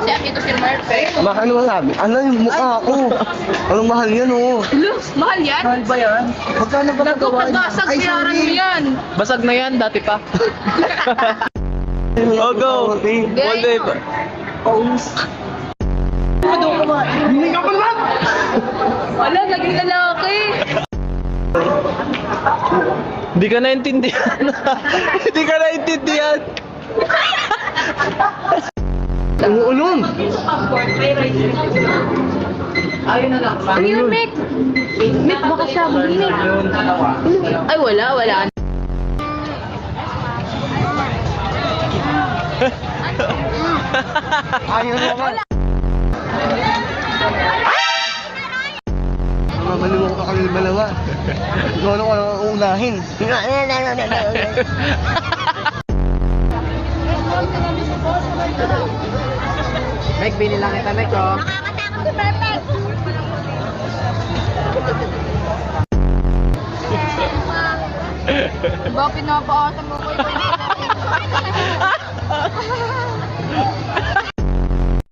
kasi ito si Mark. Mahal mo sabi? Ano yung mukha ko? Anong mahal yan oh? Mahal yan? Mahal ba yan? Magkano ba nagawa yan? Nagpapabasag siyaran mo yan. Basag na yan, dati pa. Oh, go! All day pa. Hindi ka pa naman! Wala, naging lalaki. Hindi ka naintindihan. Hindi ka naintindihan. Umuulong! Ayun na lang. Ano yun, Mick? Mick, baka siya. Mick. Ay, wala. Ayaw naman! Mamaliw ko kami dalawa. Ano ko lang uunahin. Mike, binilang kita, Mike, oh. Nakakatakot si Perfect. Ba, pinapaasa mo ko ito?